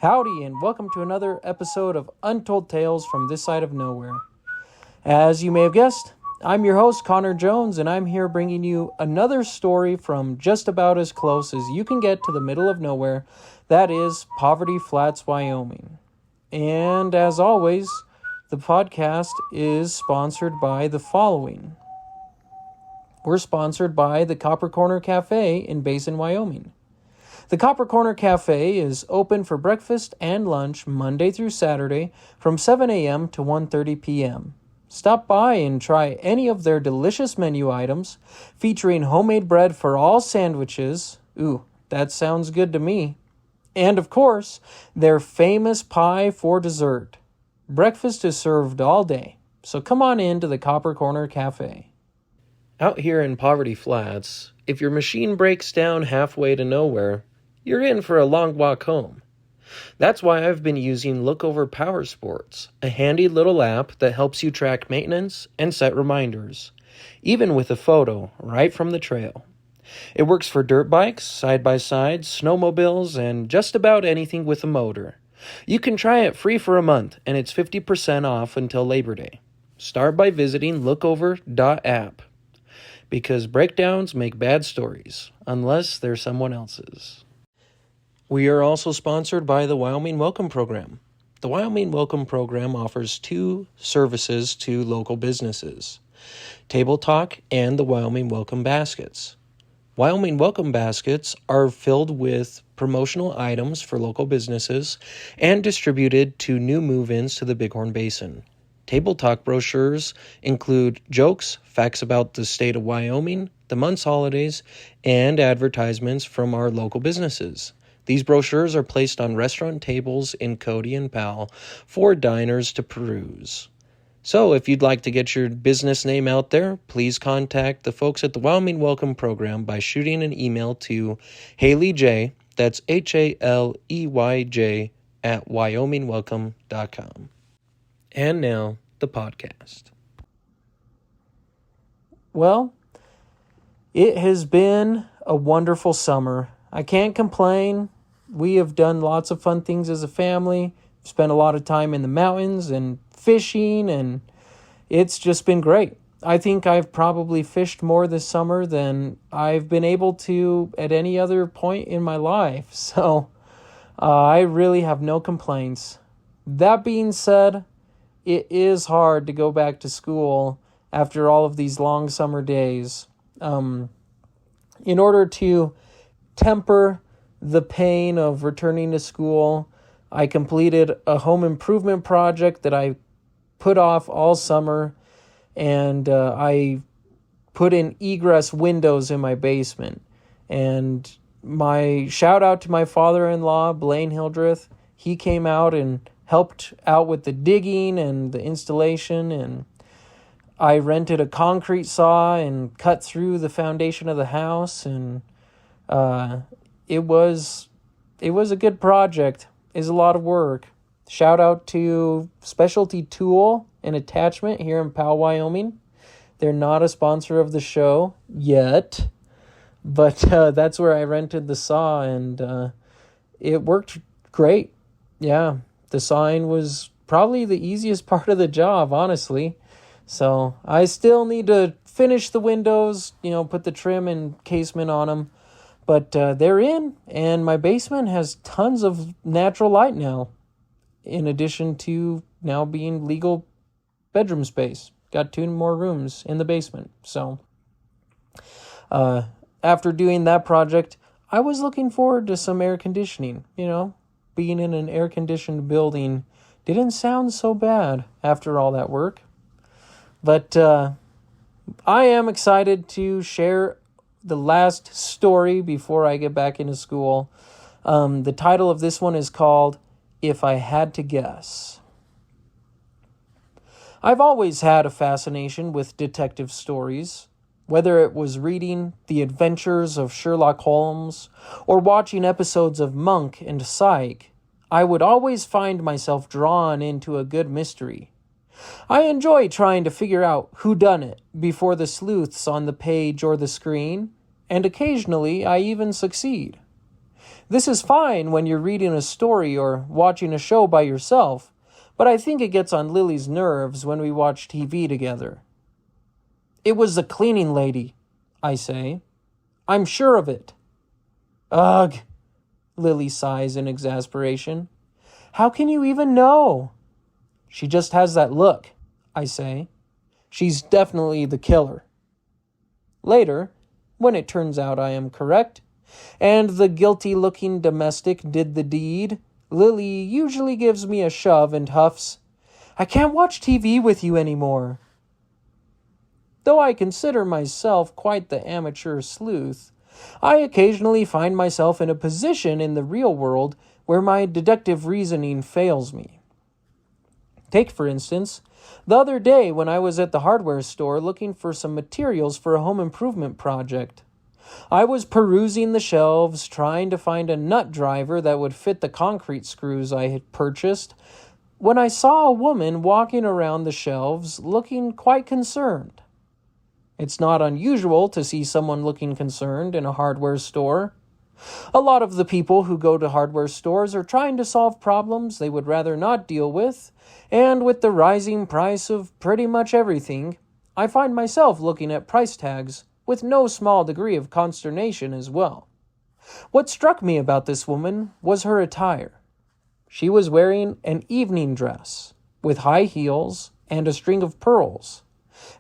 Howdy, and welcome to another episode of Untold Tales from this side of nowhere. As you may have guessed, I'm your host, Connor Jones, and I'm here bringing you another story from just about as close as you can get to the middle of nowhere, that is Poverty Flats, Wyoming. And as always, the podcast is sponsored by the following. We're sponsored by the Copper Corner Cafe in Basin, Wyoming. The Copper Corner Cafe is open for breakfast and lunch Monday through Saturday from 7 a.m. to 1:30 p.m. Stop by and try any of their delicious menu items, featuring homemade bread for all sandwiches. Ooh, that sounds good to me. And of course, their famous pie for dessert. Breakfast is served all day, so come on in to the Copper Corner Cafe. Out here in Poverty Flats, if your machine breaks down halfway to nowhere, you're in for a long walk home. That's why I've been using Lookover Power Sports, a handy little app that helps you track maintenance and set reminders, even with a photo right from the trail. It works for dirt bikes, side-by-sides, snowmobiles, and just about anything with a motor. You can try it free for a month, and it's 50% off until Labor Day. Start by visiting lookover.app, because breakdowns make bad stories, unless they're someone else's. We are also sponsored by the Wyoming Welcome Program. The Wyoming Welcome Program offers two services to local businesses: Table Talk and the Wyoming Welcome Baskets. Wyoming Welcome Baskets are filled with promotional items for local businesses and distributed to new move-ins to the Bighorn Basin. Table Talk brochures include jokes, facts about the state of Wyoming, the month's holidays, and advertisements from our local businesses. These brochures are placed on restaurant tables in Cody and Powell for diners to peruse. So if you'd like to get your business name out there, please contact the folks at the Wyoming Welcome Program by shooting an email to Haley J, that's HALEYJ, at wyomingwelcome.com. And now, the podcast. Well, it has been a wonderful summer. I can't complain. We have done lots of fun things as a family. Spent a lot of time in the mountains and fishing, and it's just been great. I think I've probably fished more this summer than I've been able to at any other point in my life. So I really have no complaints. That being said, it is hard to go back to school after all of these long summer days. In order to temper the pain of returning to school, I completed a home improvement project that I put off all summer, and I put in egress windows in my basement. And my shout out to my father-in-law, Blaine Hildreth. He came out and helped out with the digging and the installation, and I rented a concrete saw and cut through the foundation of the house, and it was a good project. It's a lot of work. Shout out to Specialty Tool and Attachment here in Powell, Wyoming. They're not a sponsor of the show yet, but that's where I rented the saw, and it worked great. Yeah, the sawing was probably the easiest part of the job, honestly. So I still need to finish the windows, put the trim and casement on them. But they're in, and my basement has tons of natural light now, in addition to now being legal bedroom space. Got 2 more rooms in the basement. So after doing that project, I was looking forward to some air conditioning. Being in an air-conditioned building didn't sound so bad after all that work. But I am excited to share the last story before I get back into school. The title of this one is called If I Had to Guess. I've always had a fascination with detective stories, whether it was reading The Adventures of Sherlock Holmes or watching episodes of Monk and Psych. I would always find myself drawn into a good mystery. I enjoy trying to figure out who done it before the sleuths on the page or the screen, and occasionally I even succeed. This is fine when you're reading a story or watching a show by yourself, but I think it gets on Lily's nerves when we watch TV together. It was the cleaning lady, I say. I'm sure of it. Ugh, Lily sighs in exasperation. How can you even know? She just has that look, I say. She's definitely the killer. Later, when it turns out I am correct, and the guilty-looking domestic did the deed, Lily usually gives me a shove and huffs, I can't watch TV with you anymore. Though I consider myself quite the amateur sleuth, I occasionally find myself in a position in the real world where my deductive reasoning fails me. Take, for instance, the other day when I was at the hardware store looking for some materials for a home improvement project. I was perusing the shelves, trying to find a nut driver that would fit the concrete screws I had purchased, when I saw a woman walking around the shelves looking quite concerned. It's not unusual to see someone looking concerned in a hardware store. A lot of the people who go to hardware stores are trying to solve problems they would rather not deal with, and with the rising price of pretty much everything, I find myself looking at price tags with no small degree of consternation as well. What struck me about this woman was her attire. She was wearing an evening dress with high heels and a string of pearls,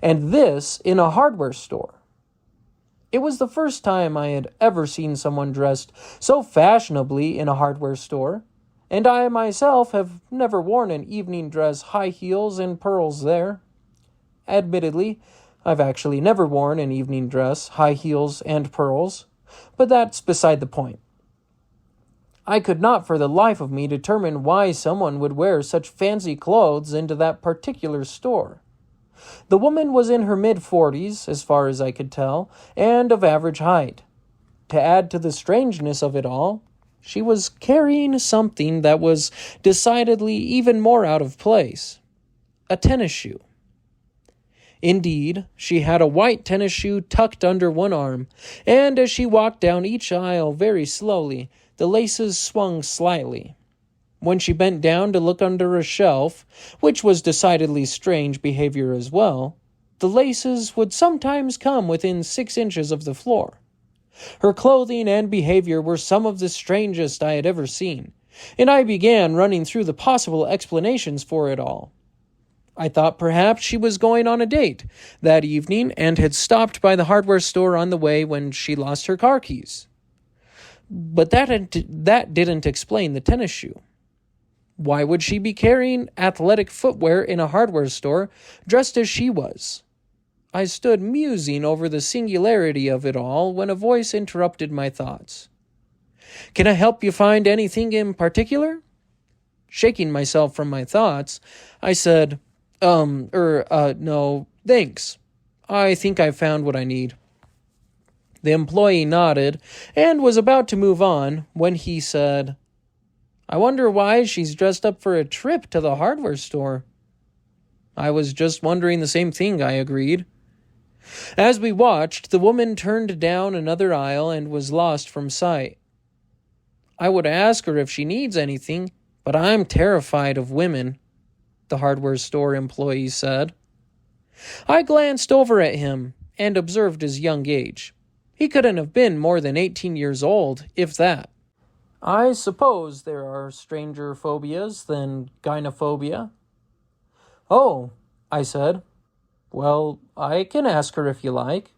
and this in a hardware store. It was the first time I had ever seen someone dressed so fashionably in a hardware store, and I myself have never worn an evening dress, high heels, and pearls there. Admittedly, I've actually never worn an evening dress, high heels, and pearls, but that's beside the point. I could not for the life of me determine why someone would wear such fancy clothes into that particular store. The woman was in her mid-40s, as far as I could tell, and of average height. To add to the strangeness of it all, she was carrying something that was decidedly even more out of place. A tennis shoe. Indeed, she had a white tennis shoe tucked under one arm, and as she walked down each aisle very slowly, the laces swung slightly. When she bent down to look under a shelf, which was decidedly strange behavior as well, the laces would sometimes come within 6 inches of the floor. Her clothing and behavior were some of the strangest I had ever seen, and I began running through the possible explanations for it all. I thought perhaps she was going on a date that evening and had stopped by the hardware store on the way when she lost her car keys. But that didn't explain the tennis shoe. Why would she be carrying athletic footwear in a hardware store dressed as she was? I stood musing over the singularity of it all when a voice interrupted my thoughts. Can I help you find anything in particular? Shaking myself from my thoughts, I said, no, thanks. I think I've found what I need. The employee nodded and was about to move on when he said, I wonder why she's dressed up for a trip to the hardware store. I was just wondering the same thing, I agreed. As we watched, the woman turned down another aisle and was lost from sight. I would ask her if she needs anything, but I'm terrified of women, the hardware store employee said. I glanced over at him and observed his young age. He couldn't have been more than 18 years old, if that. I suppose there are stranger phobias than gynophobia. Oh, I said. Well, I can ask her if you like.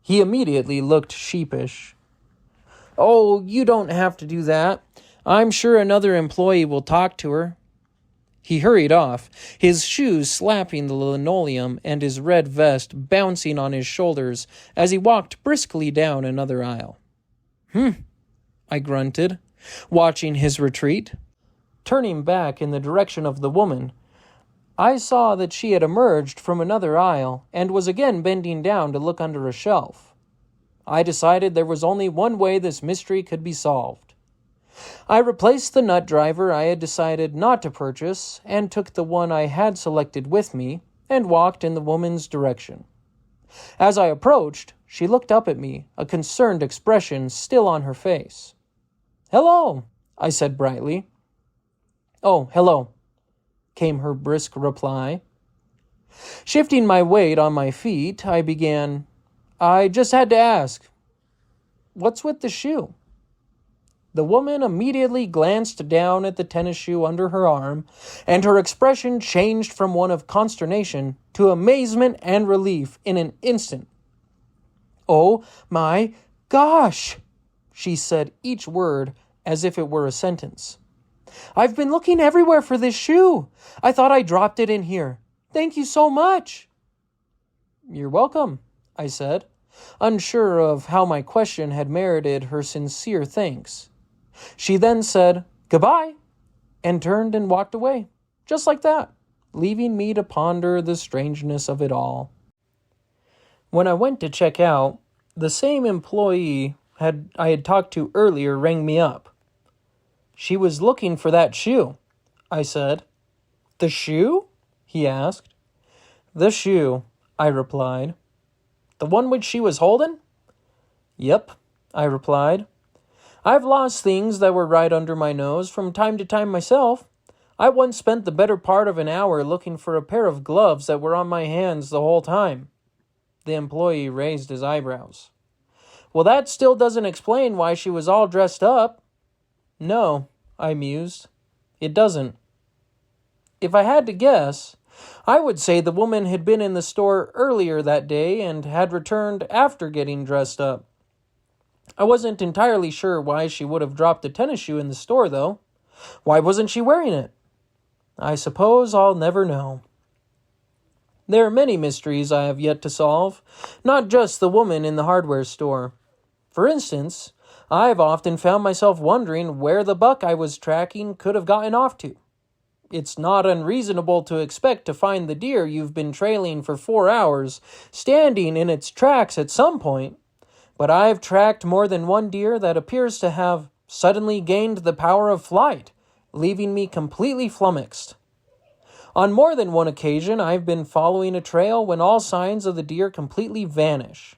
He immediately looked sheepish. Oh, you don't have to do that. I'm sure another employee will talk to her. He hurried off, his shoes slapping the linoleum and his red vest bouncing on his shoulders as he walked briskly down another aisle. I grunted, watching his retreat. Turning back in the direction of the woman, I saw that she had emerged from another aisle and was again bending down to look under a shelf. I decided there was only one way this mystery could be solved. I replaced the nut driver I had decided not to purchase and took the one I had selected with me and walked in the woman's direction. As I approached, she looked up at me, a concerned expression still on her face. "Hello," I said brightly. "Oh, hello," came her brisk reply. Shifting my weight on my feet, I began, "I just had to ask, what's with the shoe?" The woman immediately glanced down at the tennis shoe under her arm, and her expression changed from one of consternation to amazement and relief in an instant. "Oh my gosh," she said each word as if it were a sentence. "I've been looking everywhere for this shoe. I thought I dropped it in here. Thank you so much." "You're welcome," I said, unsure of how my question had merited her sincere thanks. She then said, "Goodbye," and turned and walked away, just like that, leaving me to ponder the strangeness of it all. When I went to check out, the same employee I had talked to earlier rang me up. "She was looking for that shoe," I said. "The shoe?" he asked. "The shoe," I replied. "The one which she was holding?" "Yep," I replied. "I've lost things that were right under my nose from time to time myself. I once spent the better part of an hour looking for a pair of gloves that were on my hands the whole time." The employee raised his eyebrows. "Well, that still doesn't explain why she was all dressed up." "No," I mused. "It doesn't. If I had to guess, I would say the woman had been in the store earlier that day and had returned after getting dressed up. I wasn't entirely sure why she would have dropped a tennis shoe in the store, though. Why wasn't she wearing it? I suppose I'll never know. There are many mysteries I have yet to solve, not just the woman in the hardware store. For instance, I've often found myself wondering where the buck I was tracking could have gotten off to. It's not unreasonable to expect to find the deer you've been trailing for 4 hours standing in its tracks at some point, but I've tracked more than one deer that appears to have suddenly gained the power of flight, leaving me completely flummoxed. On more than one occasion, I've been following a trail when all signs of the deer completely vanish.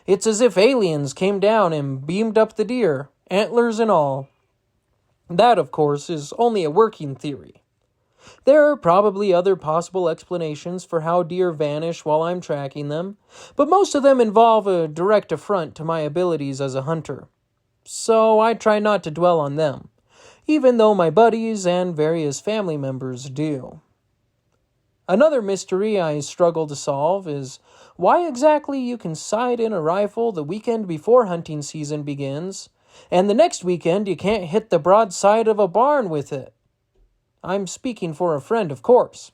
It's as if aliens came down and beamed up the deer, antlers and all. That, of course, is only a working theory. There are probably other possible explanations for how deer vanish while I'm tracking them, but most of them involve a direct affront to my abilities as a hunter. So I try not to dwell on them, even though my buddies and various family members do. Another mystery I struggle to solve is why exactly you can sight in a rifle the weekend before hunting season begins, and the next weekend you can't hit the broadside of a barn with it. I'm speaking for a friend, of course.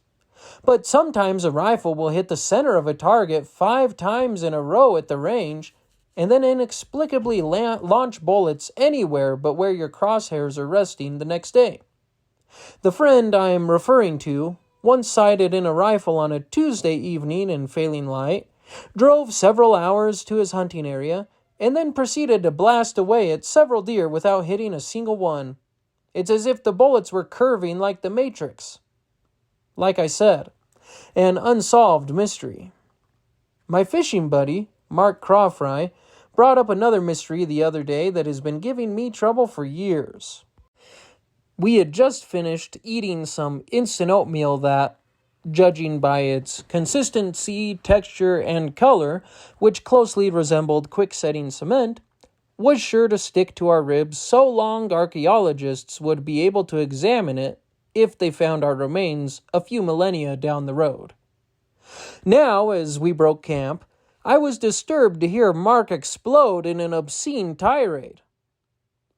But sometimes a rifle will hit the center of a target 5 times in a row at the range, and then inexplicably launch bullets anywhere but where your crosshairs are resting the next day. The friend I'm referring to once sighted in a rifle on a Tuesday evening in failing light, drove several hours to his hunting area, and then proceeded to blast away at several deer without hitting a single one. It's as if the bullets were curving like the Matrix. Like I said, an unsolved mystery. My fishing buddy, Mark Crawfry, brought up another mystery the other day that has been giving me trouble for years. We had just finished eating some instant oatmeal that, judging by its consistency, texture, and color, which closely resembled quick-setting cement, was sure to stick to our ribs so long archaeologists would be able to examine it if they found our remains a few millennia down the road. Now, as we broke camp, I was disturbed to hear Mark explode in an obscene tirade.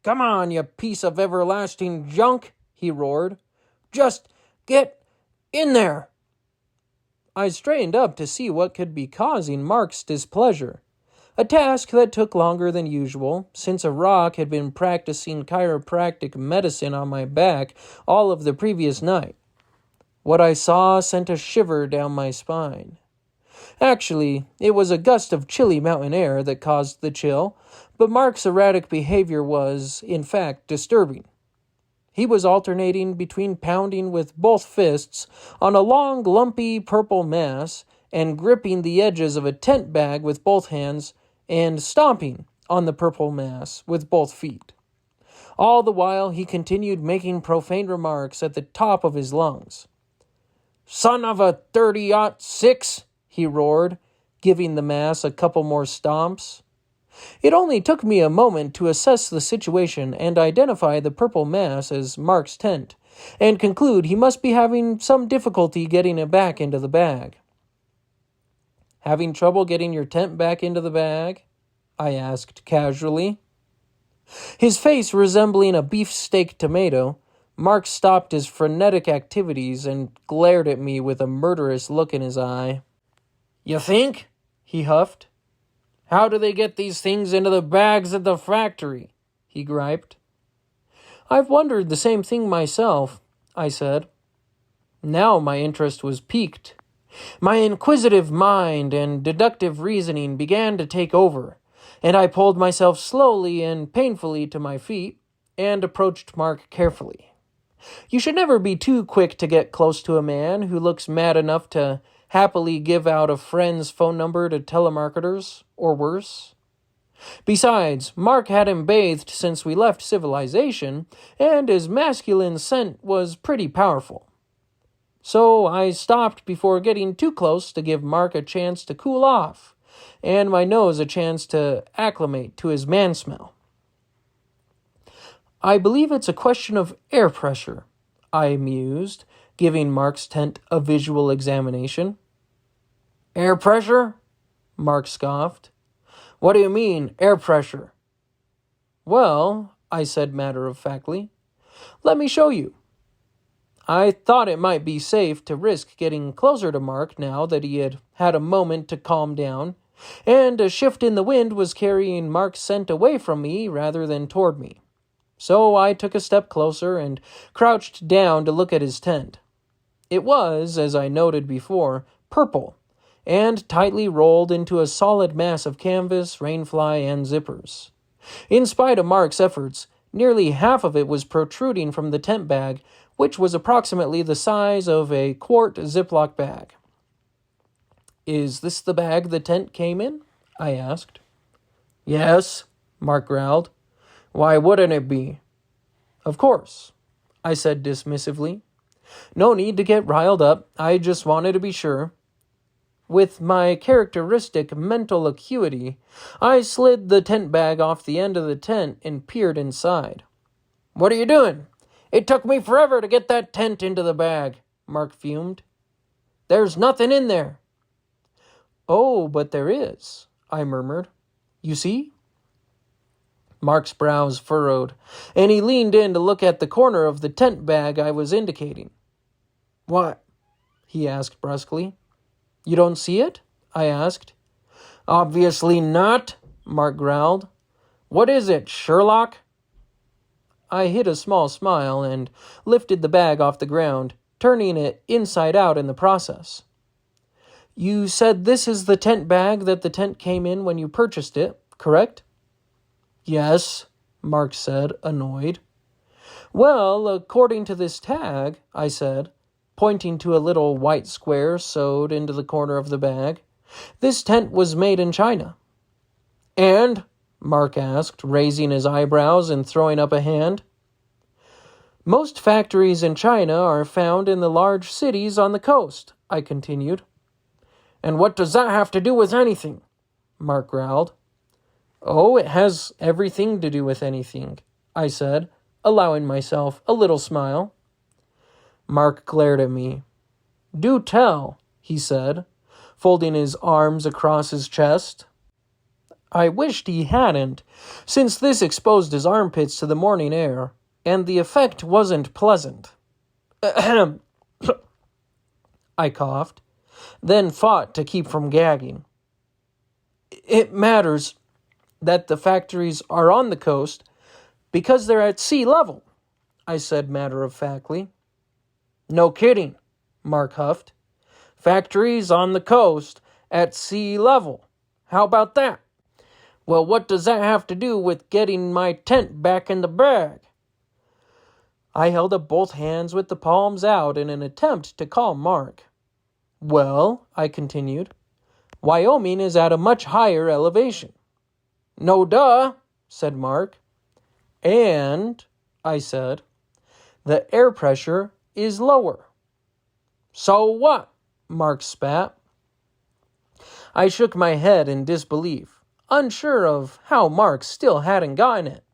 "Come on, you piece of everlasting junk," he roared. "Just get in there." I strained up to see what could be causing Mark's displeasure. A task that took longer than usual, since a rock had been practicing chiropractic medicine on my back all of the previous night. What I saw sent a shiver down my spine. Actually, it was a gust of chilly mountain air that caused the chill, but Mark's erratic behavior was, in fact, disturbing. He was alternating between pounding with both fists on a long, lumpy purple mass and gripping the edges of a tent bag with both hands and stomping on the purple mass with both feet. All the while, he continued making profane remarks at the top of his lungs. "Son of a 30-06, he roared, giving the mass a couple more stomps. It only took me a moment to assess the situation and identify the purple mass as Mark's tent, and conclude he must be having some difficulty getting it back into the bag. "Having trouble getting your tent back into the bag?" I asked casually. His face resembling a beefsteak tomato, Mark stopped his frenetic activities and glared at me with a murderous look in his eye. "You think?" he huffed. "How do they get these things into the bags at the factory?" he griped. "I've wondered the same thing myself," I said. Now my interest was piqued. My inquisitive mind and deductive reasoning began to take over, and I pulled myself slowly and painfully to my feet and approached Mark carefully. You should never be too quick to get close to a man who looks mad enough to happily give out a friend's phone number to telemarketers, or worse. Besides, Mark hadn't bathed since we left civilization, and his masculine scent was pretty powerful. So I stopped before getting too close to give Mark a chance to cool off, and my nose a chance to acclimate to his man smell. "I believe it's a question of air pressure," I mused, giving Mark's tent a visual examination. "Air pressure?" Mark scoffed. "What do you mean, air pressure?" "Well," I said matter-of-factly, "let me show you." I thought it might be safe to risk getting closer to Mark now that he had had a moment to calm down, and a shift in the wind was carrying Mark's scent away from me rather than toward me. So I took a step closer and crouched down to look at his tent. It was, as I noted before, purple, and tightly rolled into a solid mass of canvas, rainfly, and zippers. In spite of Mark's efforts, nearly half of it was protruding from the tent bag, which was approximately the size of a quart Ziploc bag. "Is this the bag the tent came in?" I asked. "Yes," Mark growled. "Why wouldn't it be?" "Of course," I said dismissively. "No need to get riled up. I just wanted to be sure." With my characteristic mental acuity, I slid the tent bag off the end of the tent and peered inside. "What are you doing? It took me forever to get that tent into the bag," Mark fumed. "There's nothing in there." "Oh, but there is," I murmured. "You see?" Mark's brows furrowed, and he leaned in to look at the corner of the tent bag I was indicating. "What?" he asked brusquely. "You don't see it?" I asked. "Obviously not," Mark growled. "What is it, Sherlock?" I hid a small smile and lifted the bag off the ground, turning it inside out in the process. "You said this is the tent bag that the tent came in when you purchased it, correct?" "Yes," Mark said, annoyed. "Well, according to this tag," I said, pointing to a little white square sewed into the corner of the bag, "this tent was made in China." "And?" Mark asked, raising his eyebrows and throwing up a hand. "Most factories in China are found in the large cities on the coast," I continued. "And what does that have to do with anything?" Mark growled. "Oh, it has everything to do with anything," I said, allowing myself a little smile. Mark glared at me. "Do tell," he said, folding his arms across his chest. I wished he hadn't, since this exposed his armpits to the morning air, and the effect wasn't pleasant. "Ahem," I coughed, then fought to keep from gagging. "It matters that the factories are on the coast because they're at sea level," I said matter-of-factly. "No kidding," Mark huffed. "Factories on the coast at sea level. How about that? Well, what does that have to do with getting my tent back in the bag?" I held up both hands with the palms out in an attempt to calm Mark. "Well," I continued, "Wyoming is at a much higher elevation." "No duh," said Mark. "And," I said. The air pressure is lower. So what? Mark spat. I shook my head in disbelief, unsure of how Mark still hadn't gotten it.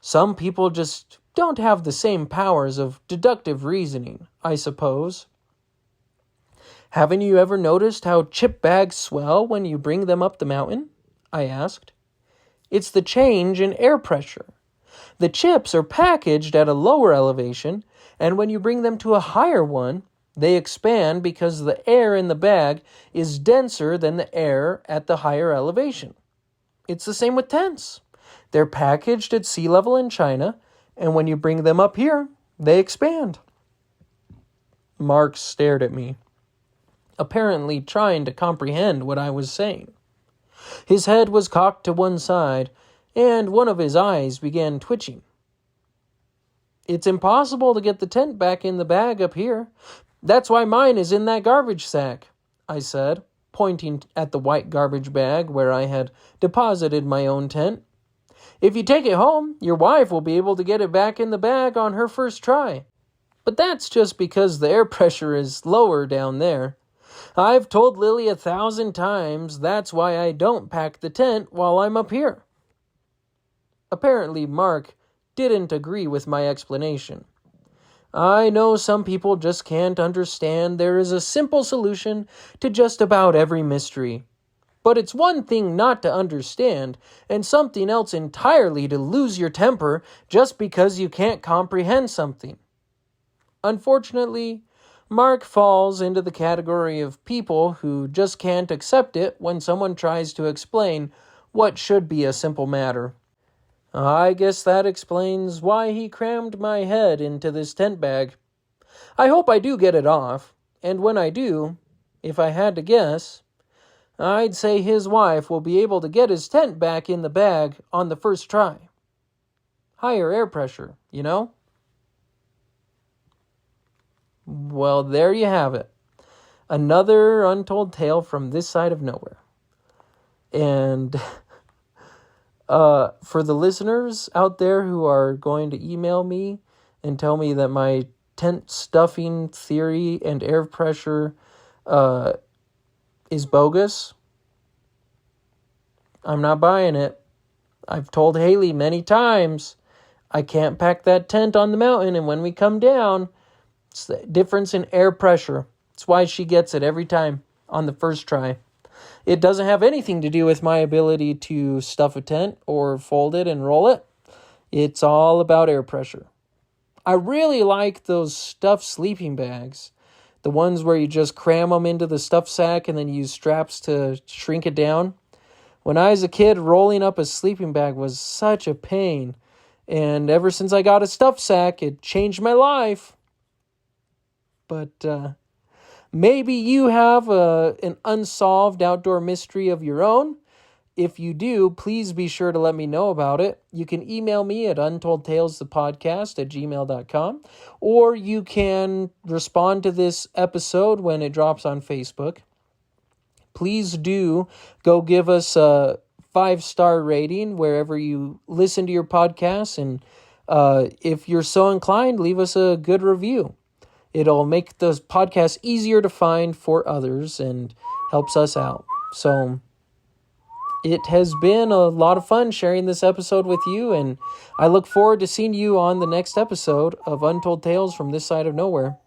Some people just don't have the same powers of deductive reasoning, I suppose. Haven't you ever noticed how chip bags swell when you bring them up the mountain? I asked. It's the change in air pressure. The chips are packaged at a lower elevation, and when you bring them to a higher one, they expand because the air in the bag is denser than the air at the higher elevation. It's the same with tents. They're packaged at sea level in China, and when you bring them up here, they expand. Mark stared at me, apparently trying to comprehend what I was saying. His head was cocked to one side, and one of his eyes began twitching. It's impossible to get the tent back in the bag up here. That's why mine is in that garbage sack, I said, pointing at the white garbage bag where I had deposited my own tent. If you take it home, your wife will be able to get it back in the bag on her first try. But that's just because the air pressure is lower down there. I've told Lily 1,000 times that's why I don't pack the tent while I'm up here. Apparently, Mark didn't agree with my explanation. I know some people just can't understand there is a simple solution to just about every mystery. But it's one thing not to understand, and something else entirely to lose your temper just because you can't comprehend something. Unfortunately, Mark falls into the category of people who just can't accept it when someone tries to explain what should be a simple matter. I guess that explains why he crammed my head into this tent bag. I hope I do get it off, and when I do, if I had to guess, I'd say his wife will be able to get his tent back in the bag on the first try. Higher air pressure, you know? Well, there you have it. Another untold tale from this side of nowhere. And for the listeners out there who are going to email me and tell me that my tent stuffing theory and air pressure is bogus, I'm not buying it. I've told Haley many times I can't pack that tent on the mountain, and when we come down, it's the difference in air pressure. It's why she gets it every time on the first try. It doesn't have anything to do with my ability to stuff a tent or fold it and roll it. It's all about air pressure. I really like those stuffed sleeping bags. The ones where you just cram them into the stuff sack and then use straps to shrink it down. When I was a kid, rolling up a sleeping bag was such a pain. And ever since I got a stuff sack, it changed my life. But maybe you have an unsolved outdoor mystery of your own. If you do, please be sure to let me know about it. You can email me at untoldtalesthepodcast@gmail.com, or you can respond to this episode when it drops on Facebook. Please do go give us a 5-star rating wherever you listen to your podcasts, and if you're so inclined, leave us a good review. It'll make the podcast easier to find for others and helps us out. So it has been a lot of fun sharing this episode with you, and I look forward to seeing you on the next episode of Untold Tales from This Side of Nowhere.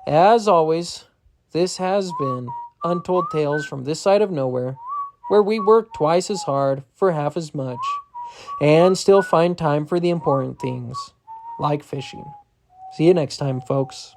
As always, this has been Untold Tales from This Side of Nowhere, where we work twice as hard for half as much, and still find time for the important things, like fishing. See you next time, folks.